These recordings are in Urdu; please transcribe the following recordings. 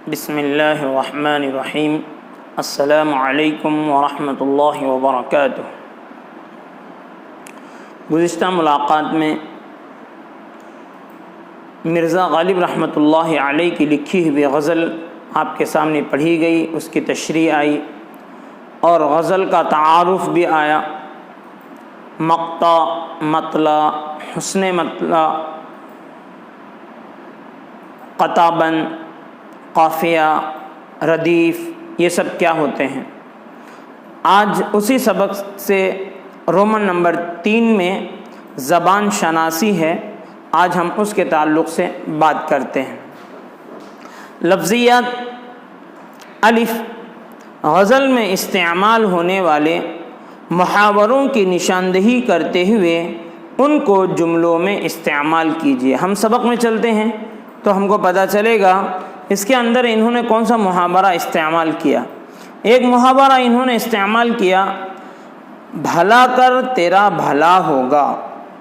بسم اللہ الرحمن الرحیم۔ السلام علیکم ورحمۃ اللہ وبرکاتہ۔ گزشتہ ملاقات میں مرزا غالب رحمۃ اللہ علیہ کی لکھی ہوئی غزل آپ کے سامنے پڑھی گئی، اس کی تشریح آئی اور غزل کا تعارف بھی آیا، مقطع، مطلع، حسن مطلع، قطعبن، قافیہ، ردیف، یہ سب کیا ہوتے ہیں۔ آج اسی سبق سے رومن نمبر 3 میں زبان شناسی ہے، آج ہم اس کے تعلق سے بات کرتے ہیں۔ لفظیات۔ الف، غزل میں استعمال ہونے والے محاوروں کی نشاندہی کرتے ہوئے ان کو جملوں میں استعمال کیجیے۔ ہم سبق میں چلتے ہیں تو ہم کو پتہ چلے گا اس کے اندر انہوں نے کون سا محاورہ استعمال کیا۔ ایک محاورہ انہوں نے استعمال کیا، بھلا کر تیرا بھلا ہوگا،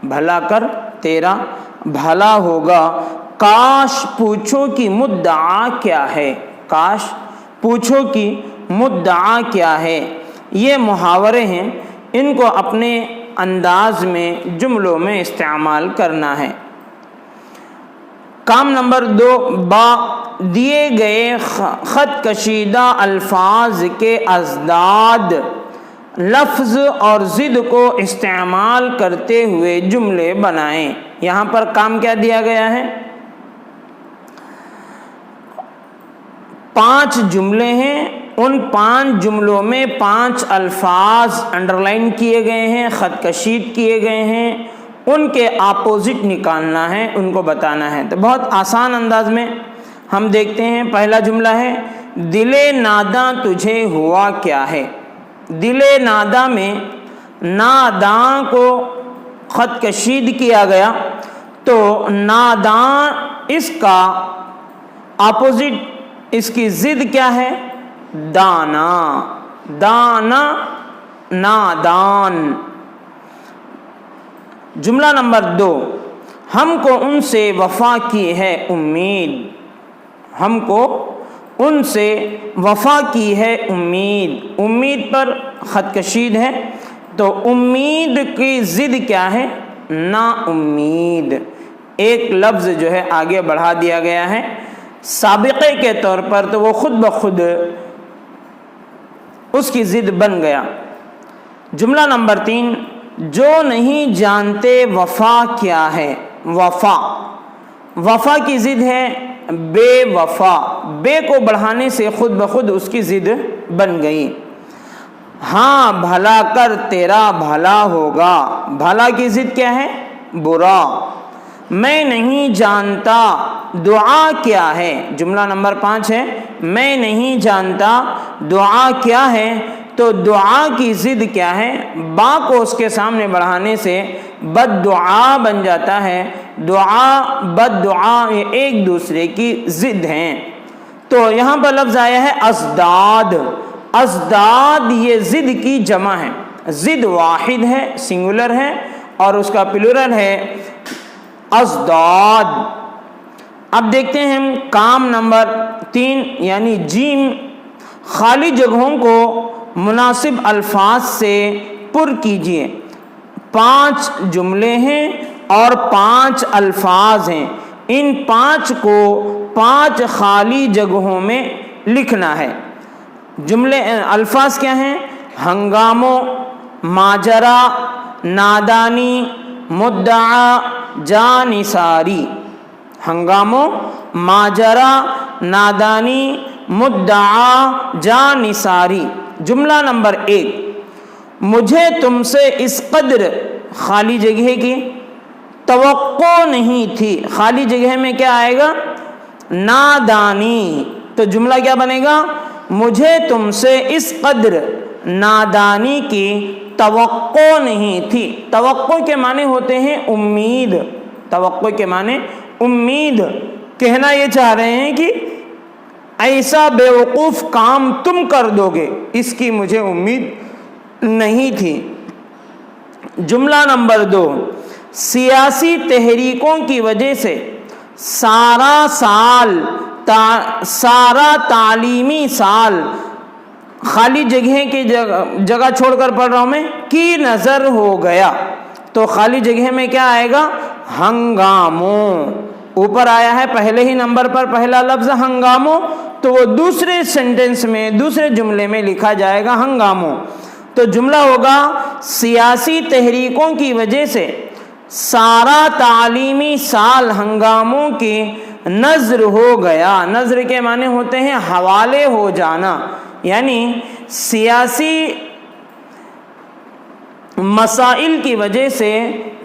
بھلا کر تیرا بھلا ہوگا، کاش پوچھو کہ مدعا کیا ہے، کاش پوچھو کہ مدعا کیا ہے۔ یہ محاورے ہیں، ان کو اپنے انداز میں جملوں میں استعمال کرنا ہے۔ کام نمبر 2، با، دیے گئے خط کشیدہ الفاظ کے ازداد، لفظ اور ضد کو استعمال کرتے ہوئے جملے بنائیں۔ یہاں پر کام کیا دیا گیا ہے؟ 5 جملے ہیں، ان 5 جملوں میں 5 الفاظ انڈر لائن کیے گئے ہیں، خط کشید کیے گئے ہیں، ان کے اپوزٹ نکالنا ہے، ان کو بتانا ہے۔ تو بہت آسان انداز میں ہم دیکھتے ہیں۔ پہلا جملہ ہے، دل ناداں تجھے ہوا کیا ہے۔ دل ناداں میں ناداں کو خط کشید کیا گیا، تو ناداں اس کا اپوزٹ، اس کی ضد کیا ہے؟ دانا، دانا، نادان۔ جملہ نمبر 2، ہم کو ان سے وفا کی ہے امید، ہم کو ان سے وفا کی ہے امید۔ امید پر خط کشید ہے، تو امید کی ضد کیا ہے؟ نا امید۔ ایک لفظ جو ہے آگے بڑھا دیا گیا ہے سابقے کے طور پر، تو وہ خود بخود اس کی ضد بن گیا۔ جملہ نمبر 3، جو نہیں جانتے وفا کیا ہے۔ وفا، وفا کی ضد ہے بے وفا، بے کو بڑھانے سے خود بخود اس کی ضد بن گئی۔ ہاں بھلا کر تیرا بھلا ہوگا، بھلا کی ضد کیا ہے؟ برا۔ میں نہیں جانتا دعا کیا ہے۔ جملہ نمبر 5 ہے، میں نہیں جانتا دعا کیا ہے، تو دعا کی ضد کیا ہے؟ با کو اس کے سامنے بڑھانے سے بد دعا بن جاتا ہے۔ دعا، بد دعا، یہ ایک دوسرے کی ضد ہیں۔ تو یہاں پر لفظ آیا ہے ازداد۔ ازداد یہ ضد کی جمع ہے، ضد واحد ہے، سنگولر ہے، اور اس کا پلورل ہے ازداد۔ اب دیکھتے ہیں ہم کام نمبر 3 یعنی جیم، خالی جگہوں کو مناسب الفاظ سے پر کیجیے۔ 5 جملے ہیں اور 5 الفاظ ہیں، ان 5 کو 5 خالی جگہوں میں لکھنا ہے۔ جملے الفاظ کیا ہیں؟ ہنگاموں، ماجرا، نادانی، مدعا، جانثاری۔ ہنگاموں، ماجرا، نادانی، مدعا، جانثاری۔ جملہ نمبر 1، مجھے تم سے اس قدر خالی جگہ کی توقع نہیں تھی۔ خالی جگہ میں کیا آئے گا؟ نادانی۔ تو جملہ کیا بنے گا؟ مجھے تم سے اس قدر نادانی کی توقع نہیں تھی۔ توقع کے معنی ہوتے ہیں امید، توقع کے معنی امید۔ کہنا یہ چاہ رہے ہیں کہ ایسا بیوقوف کام تم کر دو گے، اس کی مجھے امید نہیں تھی۔ جملہ نمبر 2، سیاسی تحریکوں کی وجہ سے سارا سال سارا تعلیمی سال، خالی جگہ کی جگہ چھوڑ کر پڑھ رہا ہوں میں، کی نظر ہو گیا، تو خالی جگہ میں کیا آئے گا؟ ہنگاموں۔ اوپر آیا ہے پہلے ہی نمبر پر پہلا لفظ ہنگاموں، تو وہ دوسرے سینٹنس میں، دوسرے جملے میں لکھا جائے گا ہنگاموں۔ تو جملہ ہوگا سیاسی تحریکوں کی وجہ سے سارا تعلیمی سال ہنگاموں کی نظر ہو گیا۔ نظر کے معنی ہوتے ہیں حوالے ہو جانا، یعنی سیاسی مسائل کی وجہ سے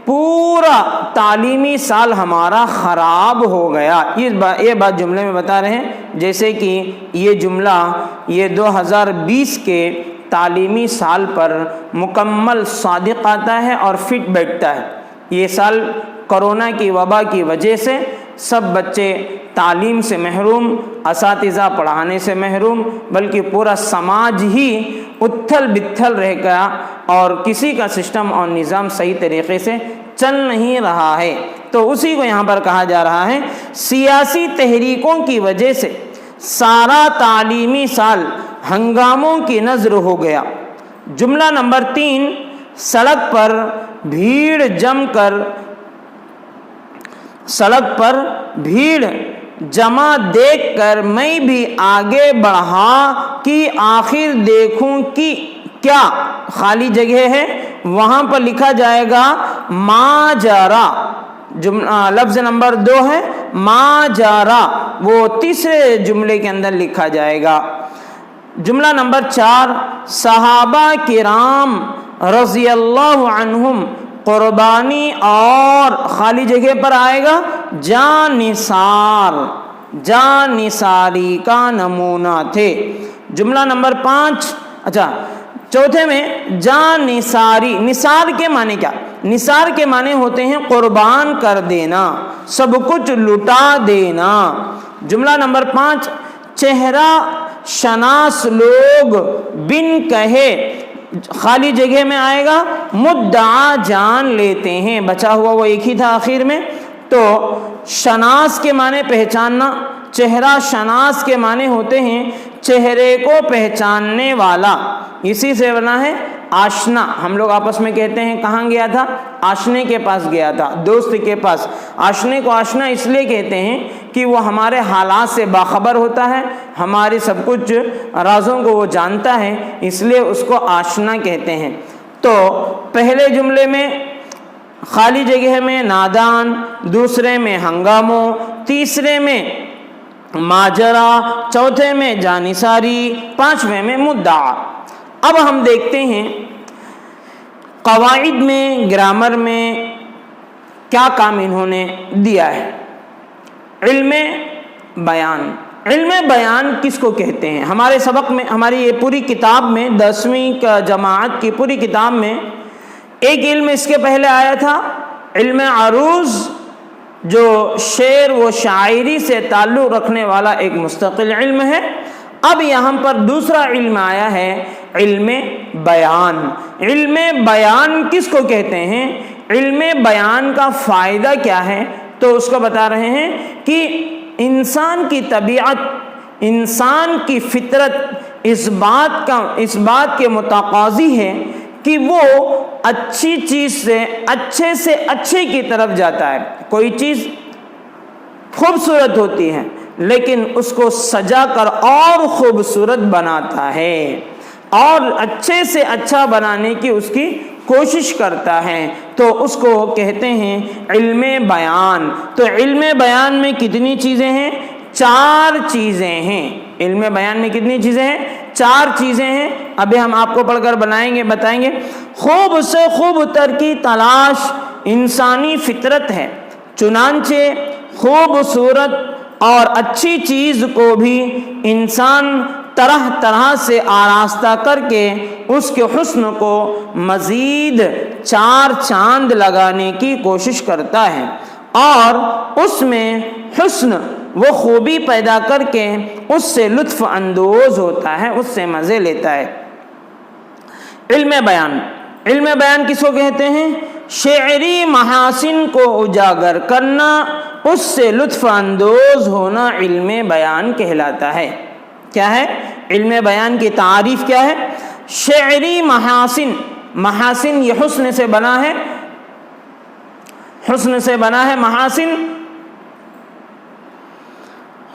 پورا تعلیمی سال ہمارا خراب ہو گیا۔ یہ بات جملے میں بتا رہے ہیں، جیسے کہ یہ جملہ یہ 2020 کے تعلیمی سال پر مکمل صادق آتا ہے اور فٹ بیٹھتا ہے۔ یہ سال کرونا کی وبا کی وجہ سے سب بچے تعلیم سے محروم، اساتذہ پڑھانے سے محروم، بلکہ پورا سماج ہی اتھل بتھل رہ گیا اور کسی کا سسٹم اور نظام صحیح طریقے سے چل نہیں رہا ہے۔ تو اسی کو یہاں پر کہا جا رہا ہے سیاسی تحریکوں کی وجہ سے سارا تعلیمی سال ہنگاموں کی نظر ہو گیا۔ جملہ نمبر 3، سڑک پر بھیڑ جمع دیکھ کر میں بھی آگے بڑھا کہ آخر دیکھوں کہ کیا، خالی جگہ ہے وہاں پر لکھا جائے گا ماجرا۔ لفظ نمبر 2 ہے ماجرا، وہ تیسرے جملے کے اندر لکھا جائے گا۔ جملہ نمبر 4، صحابہ کرام رضی اللہ عنہم قربانی اور خالی جگہ پر آئے گا جانثاری کا نمونہ تھے۔ جملہ نمبر 5، چوتھے میں جانثاری، نثار کے معنی کیا؟ نثار کے معنی ہوتے ہیں قربان کر دینا، سب کچھ لٹا دینا۔ جملہ نمبر 5، چہرہ شناس لوگ بن کہے، خالی جگہ میں آئے گا مدعا جان لیتے ہیں، بچا ہوا وہ ایک ہی تھا آخر میں۔ تو شناس کے معنی پہچاننا، چہرہ شناس کے معنی ہوتے ہیں چہرے کو پہچاننے والا، اسی سے بنا ہے آشنا۔ ہم لوگ آپس میں کہتے ہیں کہاں گیا تھا؟ آشنے کے پاس گیا تھا، دوست کے پاس۔ آشنے کو آشنا اس لیے کہتے ہیں کہ وہ ہمارے حالات سے باخبر ہوتا ہے، ہمارے سب کچھ رازوں کو وہ جانتا ہے، اس لیے اس کو آشنا کہتے ہیں۔ تو پہلے جملے میں خالی جگہ میں نادان، دوسرے میں ہنگاموں، تیسرے میں ماجرا، چوتھے میں جانثاری، پانچویں میں مدعا۔ اب ہم دیکھتے ہیں قواعد میں، گرامر میں کیا کام انہوں نے دیا ہے۔ علم بیان، علم بیان کس کو کہتے ہیں؟ ہمارے سبق میں، ہماری یہ پوری کتاب میں، 10ویں جماعت کی پوری کتاب میں ایک علم اس کے پہلے آیا تھا، علم عروض، جو شعر و شاعری سے تعلق رکھنے والا ایک مستقل علم ہے۔ اب یہاں پر دوسرا علم آیا ہے علم بیان۔ علم بیان کس کو کہتے ہیں؟ علم بیان کا فائدہ کیا ہے؟ تو اس کو بتا رہے ہیں کہ انسان کی طبیعت، انسان کی فطرت اس بات کے متقاضی ہے کہ وہ اچھی چیز سے اچھے کی طرف جاتا ہے۔ کوئی چیز خوبصورت ہوتی ہے لیکن اس کو سجا کر اور خوبصورت بناتا ہے اور اچھے سے اچھا بنانے کی اس کی کوشش کرتا ہے، تو اس کو کہتے ہیں علم بیان۔ تو علم بیان میں کتنی چیزیں ہیں؟ 4 چیزیں ہیں۔ علم بیان میں کتنی چیزیں ہیں؟ 4 چیزیں ہیں۔ ابھی ہم آپ کو پڑھ کر بتائیں گے۔ خوب سے خوب تر کی تلاش انسانی فطرت ہے، چنانچہ خوبصورت اور اچھی چیز کو بھی انسان طرح طرح سے آراستہ کر کے اس کے حسن کو مزید 4 چاند لگانے کی کوشش کرتا ہے اور اس میں حسن وہ خوبی پیدا کر کے اس سے لطف اندوز ہوتا ہے، اس سے مزے لیتا ہے۔ علم بیان، علم بیان کس کو کہتے ہیں؟ شعری محاسن کو اجاگر کرنا، اس سے لطف اندوز ہونا علم بیان کہلاتا ہے۔ کیا ہے علم بیان کی تعریف کیا ہے؟ شعری محاسن، محاسن یہ حسن سے بنا ہے، حسن سے بنا ہے محاسن،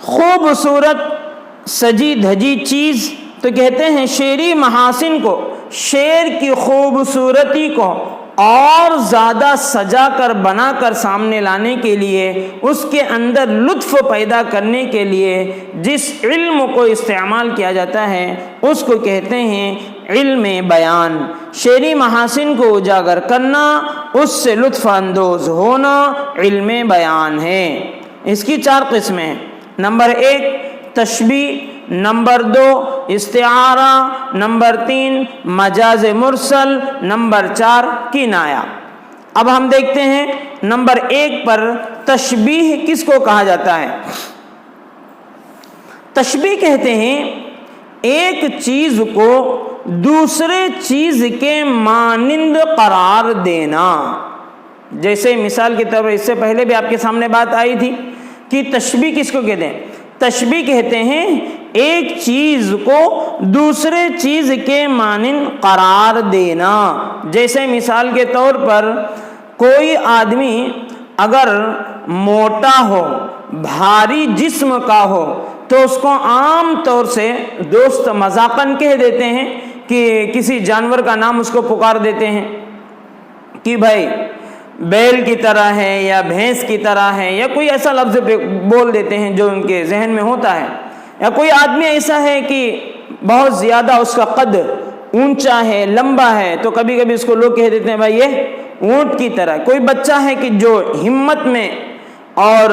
خوبصورت سجی دھجی چیز، تو کہتے ہیں شعری محاسن کو، شعر کی خوبصورتی کو اور زیادہ سجا کر بنا کر سامنے لانے کے لیے، اس کے اندر لطف پیدا کرنے کے لیے جس علم کو استعمال کیا جاتا ہے اس کو کہتے ہیں علم بیان۔ شعری محاسن کو اجاگر کرنا، اس سے لطف اندوز ہونا علم بیان ہے۔ اس کی 4 قسمیں ہیں۔ نمبر 1 تشبیہ، نمبر 2 استعارہ، نمبر 3 مجاز مرسل، نمبر 4 کنایہ۔ اب ہم دیکھتے ہیں نمبر 1 پر تشبیہ کس کو کہا جاتا ہے؟ تشبیہ کہتے ہیں ایک چیز کو دوسرے چیز کے مانند قرار دینا۔ جیسے مثال کے طور پر اس سے پہلے بھی آپ کے سامنے بات آئی تھی کہ تشبیہ کس کو کہتے ہیں؟ تشبیہ کہتے ہیں ایک چیز کو دوسرے چیز کے مانند قرار دینا۔ جیسے مثال کے طور پر کوئی آدمی اگر موٹا ہو، بھاری جسم کا ہو، تو اس کو عام طور سے دوست مذاقاً کہہ دیتے ہیں کہ کسی جانور کا نام اس کو پکار دیتے ہیں کہ بھائی بیل کی طرح ہے یا بھینس کی طرح ہے، یا کوئی ایسا لفظ بول دیتے ہیں جو ان کے ذہن میں ہوتا ہے۔ یا کوئی آدمی ایسا ہے کہ بہت زیادہ اس کا قد اونچا ہے، لمبا ہے، تو کبھی کبھی اس کو لوگ کہہ دیتے ہیں بھائی یہ اونٹ کی طرح۔ کوئی بچہ ہے کہ جو ہمت میں اور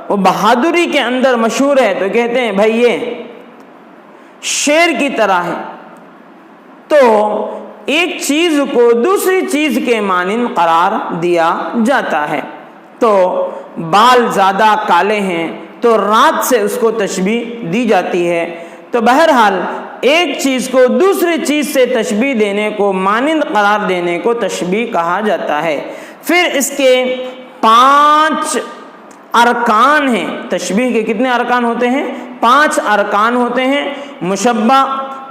وہ بہادری کے اندر مشہور ہے، تو کہتے ہیں بھائی یہ شیر کی طرح ہے۔ تو ایک چیز کو دوسری چیز کے مانند قرار دیا جاتا ہے۔ تو بال زیادہ کالے ہیں تو رات سے اس کو تشبیہ دی جاتی ہے۔ تو بہرحال ایک چیز کو دوسری چیز سے تشبیہ دینے کو، مانند قرار دینے کو تشبیہ کہا جاتا ہے۔ پھر اس کے 5 ارکان ہیں۔ تشبیہ کے کتنے ارکان ہوتے ہیں؟ 5 ارکان ہوتے ہیں۔ مشبہ،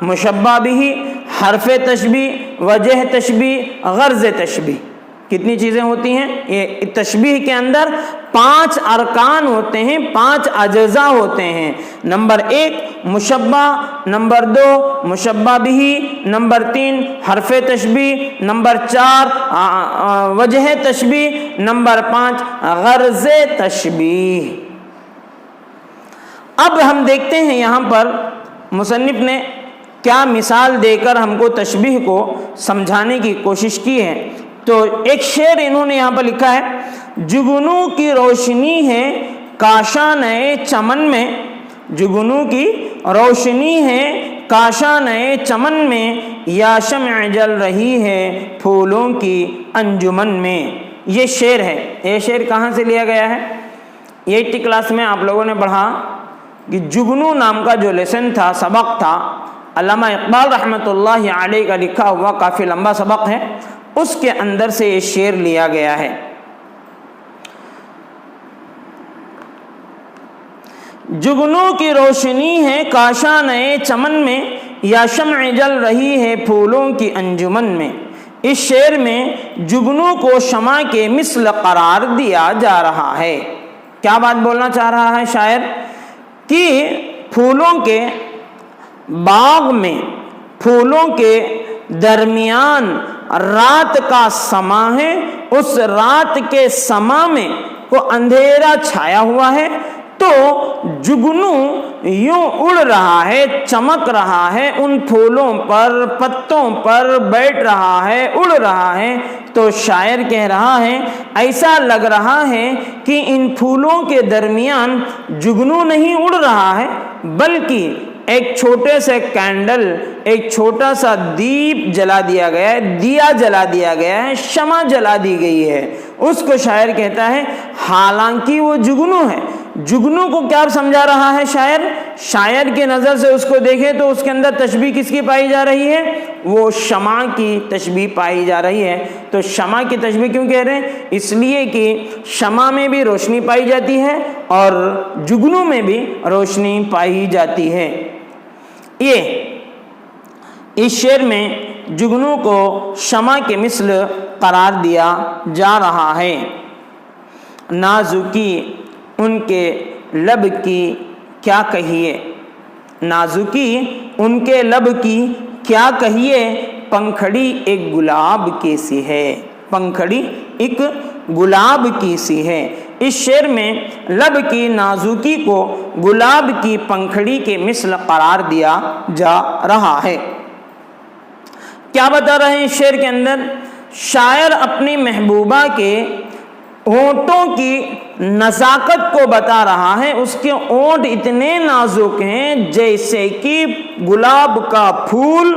مشبہ بھی، حرف تشبیہ، وجہ تشبیہ، غرض تشبیہ۔ کتنی چیزیں ہوتی ہیں؟ یہ تشبیہ کے اندر 5 ارکان ہوتے ہیں، 5 اجزاء ہوتے ہیں۔ نمبر 1 مشبہ، نمبر 2 مشبہ بھی، نمبر 3 حرف تشبیہ، نمبر 4 وجہ تشبیہ، نمبر 5 غرض تشبیہ۔ اب ہم دیکھتے ہیں یہاں پر مصنف نے کیا مثال دے کر ہم کو تشبیہ کو سمجھانے کی کوشش کی ہے۔ تو ایک شعر انہوں نے یہاں پر لکھا ہے، جگنوں کی روشنی ہے کاشانۂ چمن میں، جگنوں کی روشنی ہے کاشانۂ چمن میں، یا شمع جل رہی ہے پھولوں کی انجمن میں۔ یہ شعر ہے۔ یہ شعر کہاں سے لیا گیا ہے؟ 8th کلاس میں آپ لوگوں نے پڑھا کہ جگنو نام کا جو لیسن تھا، سبق تھا، علامہ اقبال رحمۃ اللہ علیہ کا لکھا ہوا کافی لمبا سبق ہے، اس کے اندر سے یہ شعر لیا گیا ہے۔ جگنوں کی روشنی ہے کاشانۂ چمن میں، یا شمع جل رہی ہے پھولوں کی انجمن میں۔ اس شعر میں جگنوں کو شمع کے مثل قرار دیا جا رہا ہے۔ کیا بات بولنا چاہ رہا ہے شاعر؟ کہ پھولوں کے باغ میں، پھولوں کے درمیان رات کا سما ہے، اس رات کے سما میں کو اندھیرا چھایا ہوا ہے، تو جگنو یوں اڑ رہا ہے، چمک رہا ہے، ان پھولوں پر، پتوں پر بیٹھ رہا ہے، اڑ رہا ہے۔ تو شاعر کہہ رہا ہے ایسا لگ رہا ہے کہ ان پھولوں کے درمیان جگنو نہیں اڑ رہا ہے، بلکہ ایک چھوٹے سے کینڈل، ایک چھوٹا سا دیپ جلا دیا گیا ہے، دیا جلا دیا گیا ہے، شمع جلا دی گئی ہے۔ اس کو شاعر کہتا ہے حالانکہ وہ جگنو ہے، جگنو کو کیا سمجھا رہا ہے شاعر کی نظر سے اس کو دیکھیں تو اس کے اندر تشبیہ کس کی پائی جا رہی ہے؟ وہ شمع کی تشبیہ پائی جا رہی ہے۔ تو شمع کی تشبیہ کیوں کہہ رہے ہیں؟ اس لیے کہ شمع میں بھی روشنی پائی جاتی ہے اور جگنو میں بھی روشنی پائی جاتی ہے۔ یہ اس شعر میں جگنو کو شمع کے مثل قرار دیا جا رہا ہے۔ نازکی ان کے لب کی کیا کہیے، نازکی ان کے لب کی کیا کہیے، پنکھڑی ایک گلاب کی سی ہے، پنکھڑی ایک گلاب کی سی ہے۔ اس شعر میں لب کی نازکی کو گلاب کی پنکھڑی کے مثل قرار دیا جا رہا ہے۔ کیا بتا رہے ہیں اس شعر کے اندر؟ شاعر اپنی محبوبہ کے ہونٹوں کی نزاکت کو بتا رہا ہے۔ اس کے ہونٹ اتنے نازک ہیں جیسے کہ گلاب کا پھول،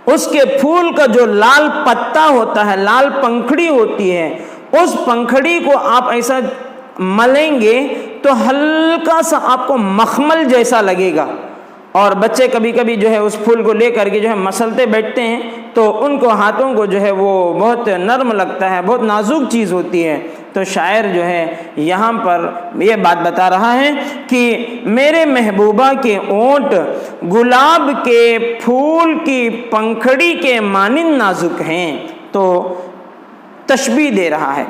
اس کے پھول کا جو لال پتا ہوتا ہے، لال پنکھڑی ہوتی ہے، اس پنکھڑی کو آپ ایسا ملیں گے تو ہلکا سا آپ کو مخمل جیسا لگے گا، اور بچے کبھی کبھی جو ہے اس پھول کو لے کر کے جو ہے مسلتے بیٹھتے ہیں تو ان کو ہاتھوں کو جو ہے وہ بہت نرم لگتا ہے، بہت نازک چیز ہوتی ہے۔ تو شاعر جو ہے یہاں پر یہ بات بتا رہا ہے کہ میرے محبوبہ کے ہونٹ گلاب کے پھول کی پنکھڑی کے مانند نازک ہیں۔ تو تشبیہ دے رہا ہے،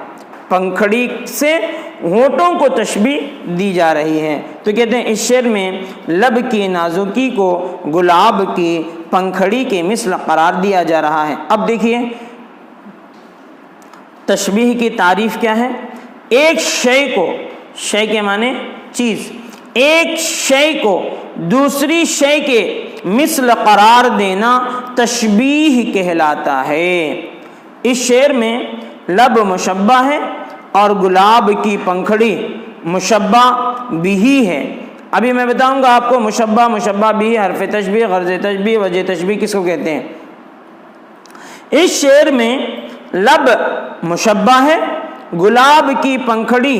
پنکھڑی سے ہونٹوں کو تشبیہ دی جا رہی ہے۔ تو کہتے ہیں اس شعر میں لب کی نازکی کو گلاب کی پنکھڑی کے مثل قرار دیا جا رہا ہے۔ اب دیکھیے تشبیہ کی تعریف کیا ہے؟ ایک شے کو، شے کے معنی چیز، ایک شے کو دوسری شے کے مثل قرار دینا تشبیہ کہلاتا ہے۔ اس شعر میں لب مشبہ ہے اور گلاب کی پنکھڑی مشبہ بھی ہے۔ ابھی میں بتاؤں گا آپ کو مشبہ بھی، حرف تشبیہ، غرض تشبیہ، وجہ تشبیہ کس کو کہتے ہیں۔ اس شعر میں لب مشبہ ہے، گلاب کی پنکھڑی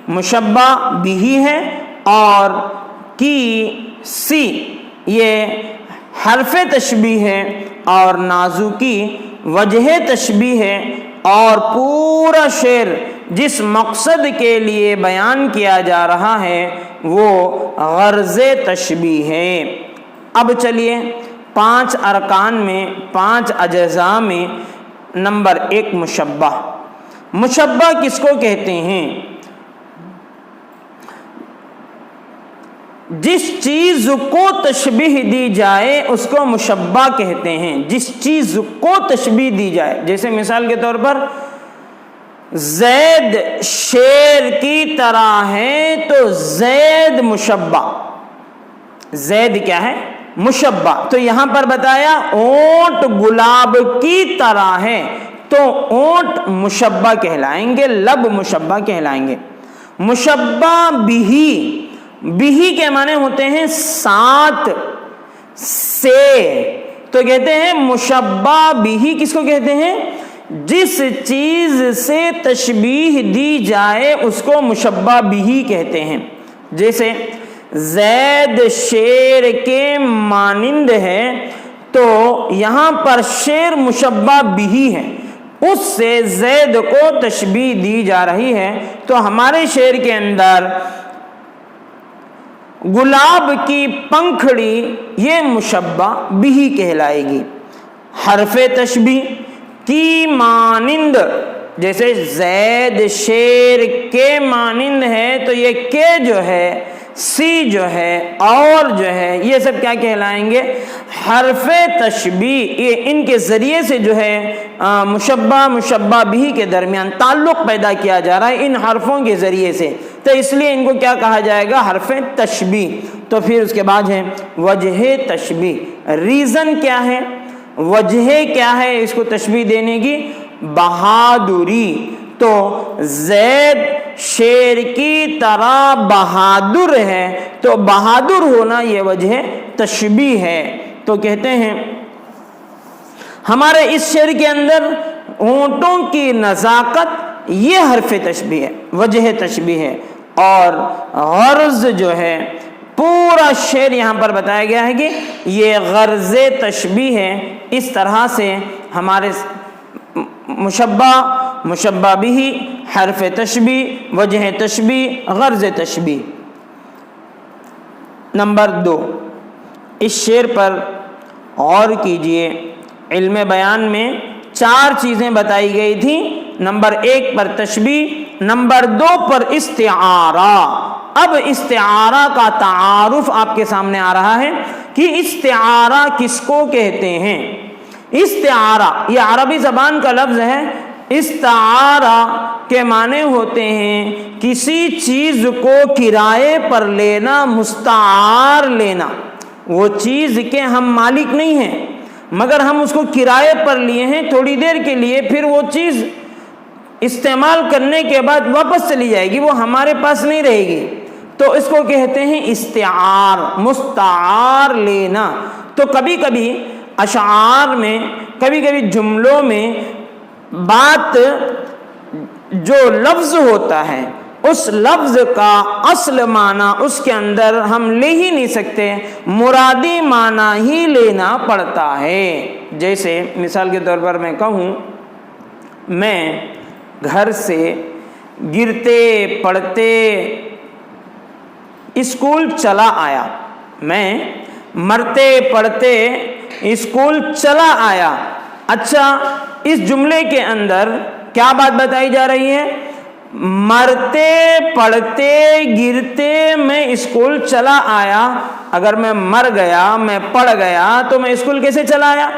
مشبہ بھی ہے، اور کی سی یہ حرف تشبیہ ہے، اور نازکی وجہ تشبیہ ہے، اور پورا شعر جس مقصد کے لیے بیان کیا جا رہا ہے وہ غرض تشبیہ ہے۔ اب چلیے 5 ارکان میں، 5 اجزاء میں نمبر 1 مشبہ۔ مشبہ کس کو کہتے ہیں؟ جس چیز کو تشبیہ دی جائے اس کو مشبہ کہتے ہیں۔ جس چیز کو تشبیہ دی جائے، جیسے مثال کے طور پر زید شیر کی طرح ہے تو زید مشبہ، زید کیا ہے؟ مشبہ۔ تو یہاں پر بتایا اونٹ گلاب کی طرح ہے تو اونٹ مشبہ کہلائیں گے، لب مشبہ کہلائیں گے۔ مشبہ بھی کے معنی ہوتے ہیں ساتھ سے، تو کہتے ہیں مشبہ بھی کس کو کہتے ہیں؟ جس چیز سے تشبیہ دی جائے اس کو مشبہ بھی کہتے ہیں۔ جیسے زید شیر کے مانند ہے تو یہاں پر شیر مشبہ بھی ہے، اس سے زید کو تشبیہ دی جا رہی ہے۔ تو ہمارے شعر کے اندر گلاب کی پنکھڑی یہ مشبہ بھی کہلائے گی۔ حرف تشبیہ کی مانند، جیسے زید شیر کے مانند ہے تو یہ کے جو ہے، سی جو ہے، اور جو ہے، یہ سب کیا کہلائیں گے؟ حرف تشبیہ۔ یہ ان کے ذریعے سے جو ہے مشبہ بھی کے درمیان تعلق پیدا کیا جا رہا ہے ان حرفوں کے ذریعے سے، تو اس لیے ان کو کیا کہا جائے گا؟ حرف تشبیہ۔ تو پھر اس کے بعد ہے وجہ تشبیہ۔ ریزن کیا ہے؟ وجہ کیا ہے اس کو تشبیہ دینے کی؟ بہادری۔ تو زید شیر کی طرح بہادر ہے تو بہادر ہونا یہ وجہ تشبیہ ہے۔ تو کہتے ہیں ہمارے اس شعر کے اندر اونٹوں کی نزاکت یہ حرف تشبیہ ہے، وجہ تشبیہ ہے، اور غرض جو ہے پورا شعر یہاں پر بتایا گیا ہے کہ یہ غرض تشبیہ ہے. اس طرح سے ہمارے مشبہ، مشبہ بھی، حرف تشبیہ، وجہ تشبیہ، غرض تشبیہ. نمبر 2، اس شعر پر غور کیجئے. علم بیان میں 4 چیزیں بتائی گئی تھیں. نمبر 1 پر تشبیہ، نمبر 2 پر استعارہ. اب استعارہ کا تعارف آپ کے سامنے آ رہا ہے کہ استعارہ کس کو کہتے ہیں. استعارہ یہ عربی زبان کا لفظ ہے. استعارہ کے معنی ہوتے ہیں کسی چیز کو کرائے پر لینا، مستعار لینا. وہ چیز کے ہم مالک نہیں ہیں مگر ہم اس کو کرائے پر لیے ہیں تھوڑی دیر کے لیے، پھر وہ چیز استعمال کرنے کے بعد واپس چلی جائے گی، وہ ہمارے پاس نہیں رہے گی. تو اس کو کہتے ہیں استعار، مستعار لینا. تو کبھی کبھی اشعار میں، کبھی کبھی جملوں میں بات جو لفظ ہوتا ہے اس لفظ کا اصل معنی اس کے اندر ہم لے ہی نہیں سکتے، مرادی معنی ہی لینا پڑتا ہے. جیسے مثال کے طور پر میں کہوں، میں گھر سے گرتے پڑتے اسکول چلا آیا. میں مرتے پڑتے اسکول چلا آیا. اچھا، اس جملے کے اندر کیا بات بتائی جا رہی ہے؟ مرتے پڑتے گرتے میں اسکول چلا آیا. اگر میں مر گیا، میں پڑ گیا تو میں اسکول کیسے چلا آیا؟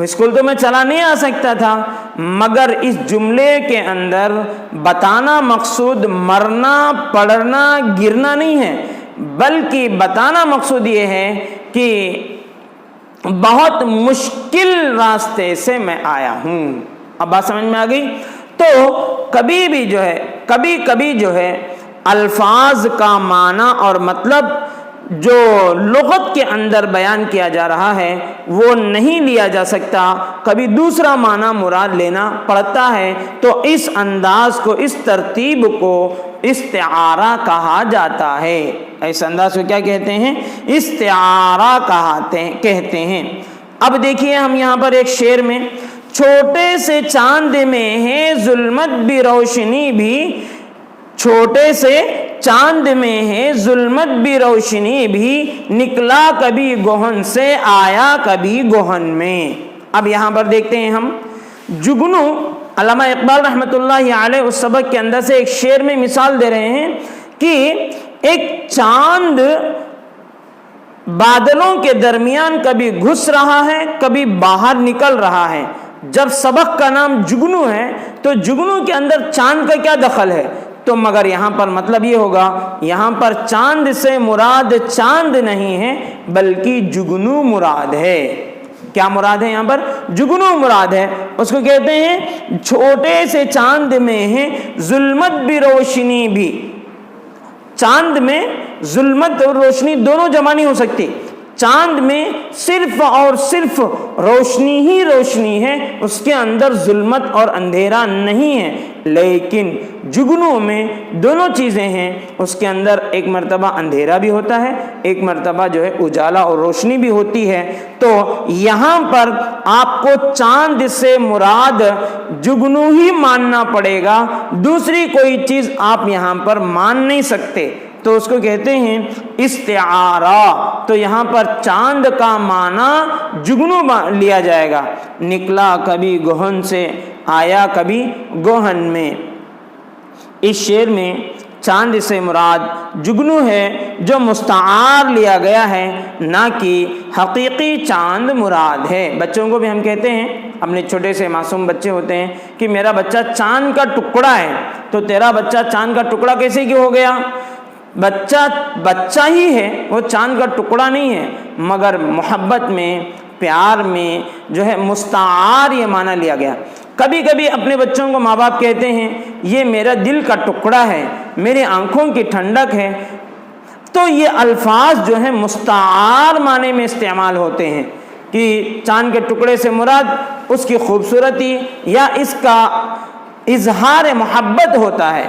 اسکول تو میں چلا نہیں آ سکتا تھا. مگر اس جملے کے اندر بتانا مقصود مرنا، پڑنا، گرنا نہیں ہے، بلکہ بتانا مقصود یہ ہے کہ بہت مشکل راستے سے میں آیا ہوں. اب بات سمجھ میں آ گئی؟ تو کبھی کبھی جو ہے الفاظ کا معنی اور مطلب جو لغت کے اندر بیان کیا جا رہا ہے وہ نہیں لیا جا سکتا، کبھی دوسرا معنی مراد لینا پڑتا ہے. تو اس انداز کو، اس ترتیب کو استعارہ کہا جاتا ہے. اس انداز کو کیا کہتے ہیں؟ استعارہ کہتے ہیں. اب دیکھیے ہم یہاں پر ایک شعر میں، چھوٹے سے چاند میں ہے ظلمت بھی روشنی بھی، چھوٹے سے چاند میں ہے ظلمت بھی روشنی بھی، نکلا کبھی گہن سے آیا کبھی گہن میں. اب یہاں پر دیکھتے ہیں ہم جگنو. علامہ اقبال رحمۃ اللہ علیہ اس سبق کے اندر سے ایک شعر میں مثال دے رہے ہیں کہ ایک چاند بادلوں کے درمیان کبھی گھس رہا ہے، کبھی باہر نکل رہا ہے. جب سبق کا نام جگنو ہے تو جگنو کے اندر چاند کا کیا دخل ہے؟ تو مگر یہاں پر مطلب یہ ہوگا، یہاں پر چاند سے مراد چاند نہیں ہے بلکہ جگنو مراد ہے. کیا مراد ہے؟ یہاں پر جگنو مراد ہے. اس کو کہتے ہیں چھوٹے سے چاند میں ہے ظلمت بھی روشنی بھی. چاند میں ظلمت اور روشنی دونوں جمع نہیں ہو سکتی. چاند میں صرف اور صرف روشنی ہی روشنی ہے، اس کے اندر ظلمت اور اندھیرا نہیں ہے. لیکن جگنو میں دونوں چیزیں ہیں، اس کے اندر ایک مرتبہ اندھیرا بھی ہوتا ہے، ایک مرتبہ جو ہے اجالا اور روشنی بھی ہوتی ہے. تو یہاں پر آپ کو چاند سے مراد جگنو ہی ماننا پڑے گا، دوسری کوئی چیز آپ یہاں پر مان نہیں سکتے. تو اس کو کہتے ہیں استعارہ. تو یہاں پر چاند کا معنی جگنو لیا جائے گا. نکلا کبھی گہن سے، آیا کبھی گہن میں. اس شعر میں چاند سے مراد جگنو ہے جو مستعار لیا گیا ہے، نہ کہ حقیقی چاند مراد ہے. بچوں کو بھی ہم کہتے ہیں، اپنے چھوٹے سے معصوم بچے ہوتے ہیں کہ میرا بچہ چاند کا ٹکڑا ہے. تو تیرا بچہ چاند کا ٹکڑا کیسے کیوں ہو گیا؟ بچہ ہی ہے، وہ چاند کا ٹکڑا نہیں ہے. مگر محبت میں، پیار میں جو ہے مستعار یہ معنی لیا گیا. کبھی کبھی اپنے بچوں کو ماں باپ کہتے ہیں یہ میرا دل کا ٹکڑا ہے، میری آنکھوں کی ٹھنڈک ہے. تو یہ الفاظ جو ہیں مستعار معنی میں استعمال ہوتے ہیں کہ چاند کے ٹکڑے سے مراد اس کی خوبصورتی یا اس کا اظہار محبت ہوتا ہے.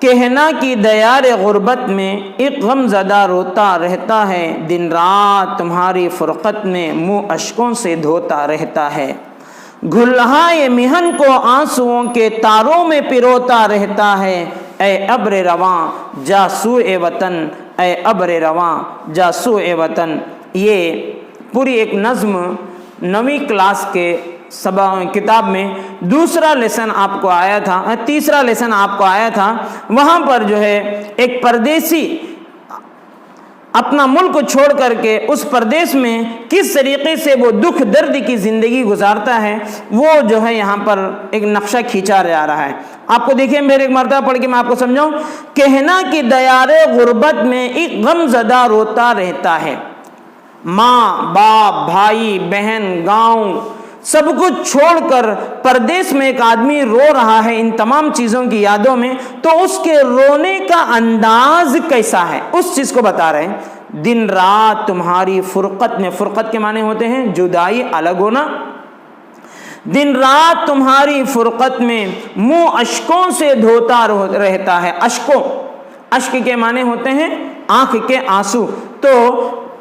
کہنا کہ دیار غربت میں ایک غم زدہ روتا رہتا ہے، دن رات تمہاری فرقت میں منہ اشکوں سے دھوتا رہتا ہے، گھلہائے مہن کو آنسوؤں کے تاروں میں پروتا رہتا ہے، اے ابر رواں جا سوئے وطن، اے ابر رواں جا سوئے وطن۔ یہ پوری ایک نظم 9ویں کلاس کے کتاب میں دوسرا لیسن آپ کو آیا تھا، تیسرا لیسن آپ کو آیا تھا، وہاں پر جو ہے ایک پردیسی اپنا ملک چھوڑ کر کے اس پردیس میں کس طریقے سے وہ دکھ درد کی زندگی گزارتا ہے، وہ جو ہے یہاں پر ایک نقشہ کھینچا جا رہا ہے۔ آپ کو دیکھیں، میرے ایک مرتبہ پڑھ کے میں آپ کو سمجھاؤں۔ کہنا کہ دیار غربت میں ایک غم زدہ روتا رہتا ہے، ماں باپ بھائی بہن گاؤں سب کچھ چھوڑ کر پردیس میں ایک آدمی رو رہا ہے ان تمام چیزوں کی یادوں میں، تو اس کے رونے کا انداز کیسا ہے اس چیز کو بتا رہے ہیں۔ دن رات تمہاری فرقت میں، فرقت کے معنی ہوتے ہیں جدائی، الگ ہونا، دن رات تمہاری فرقت میں منہ اشکوں سے دھوتا رہتا ہے۔ اشکوں، اشک کے معنی ہوتے ہیں آنکھ کے آنسو، تو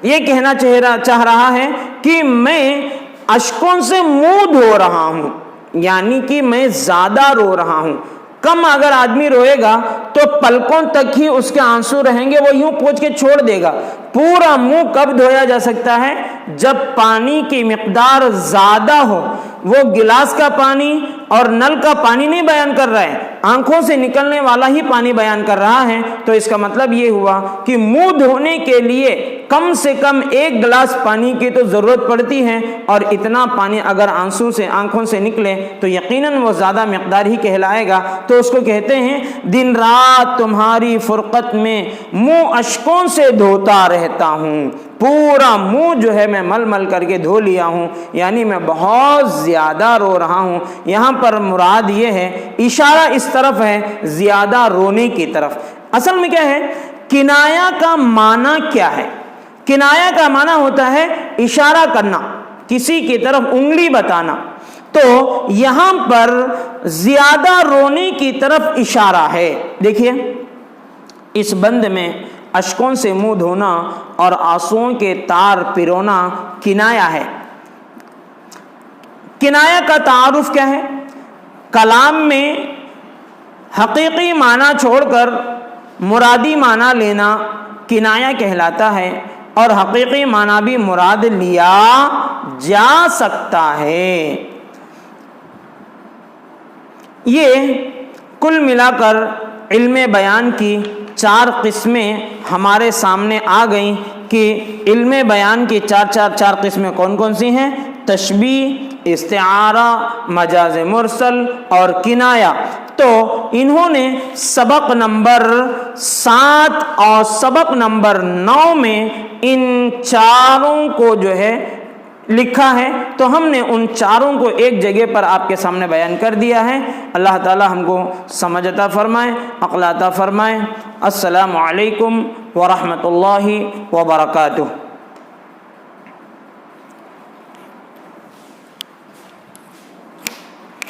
یہ کہنا چاہ رہا ہے کہ میں اشکوں سے منہ دھو رہا ہوں، یعنی کہ میں زیادہ رو رہا ہوں۔ کم اگر آدمی روئے گا تو پلکوں تک ہی اس کے آنسو رہیں گے، وہ یوں پوچھ کے چھوڑ دے گا۔ پورا منہ کب دھویا جا سکتا ہے؟ جب پانی کی مقدار زیادہ ہو۔ وہ گلاس کا پانی اور نل کا پانی نہیں بیان کر رہا ہے، آنکھوں سے نکلنے والا ہی پانی بیان کر رہا ہے۔ تو اس کا مطلب یہ ہوا کہ منہ دھونے کے لیے کم سے کم 1 گلاس پانی کی تو ضرورت پڑتی ہے، اور اتنا پانی اگر آنسو سے آنکھوں سے نکلے تو یقیناً وہ زیادہ مقدار ہی کہلائے گا۔ تو اس کو کہتے ہیں دن رات تمہاری فرقت میں منہ اشکوں سے دھوتا رہتا ہوں، پورا منہ جو ہے میں مل مل کر کے دھو لیا ہوں، یعنی میں بہت زیادہ رو رہا ہوں۔ یہاں پر مراد یہ ہے، اشارہ اس طرف ہے زیادہ رونے کی طرف۔ اصل میں کیا ہے؟ کنایا کا معنی کیا ہے؟ کنایا کا معنی ہوتا ہے اشارہ کرنا، کسی کی طرف انگلی بتانا۔ تو یہاں پر زیادہ رونے کی طرف اشارہ ہے۔ دیکھیے اس بند میں اشکوں سے منہ دھونا اور آنسوؤں کے تار پرونا کنایا ہے۔ کنایا کا تعارف کیا ہے؟ کلام میں حقیقی معنی چھوڑ کر مرادی معنی لینا کنایا کہلاتا ہے، اور حقیقی معنی بھی مراد لیا جا سکتا ہے۔ یہ کل ملا کر علم بیان کی 4 قسمیں ہمارے سامنے آ گئیں کہ علم بیان کی 4 قسمیں کون کون سی ہیں؟ تشبیہ، استعارہ، مجاز مرسل اور کنایا۔ تو انہوں نے سبق نمبر 7 اور سبق نمبر 9 میں ان 4 کو جو ہے لکھا ہے، تو ہم نے ان 4 کو ایک جگہ پر آپ کے سامنے بیان کر دیا ہے۔ اللہ تعالی ہم کو سمجھ عطا فرمائے، عقل عطا فرمائے۔ السلام علیکم ورحمۃ اللہ وبرکاتہ۔